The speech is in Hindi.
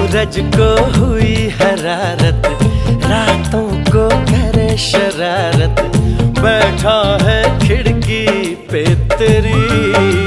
सूरज को हुई हरारत, रातों को करे शरारत, बैठा है खिड़की पे तेरी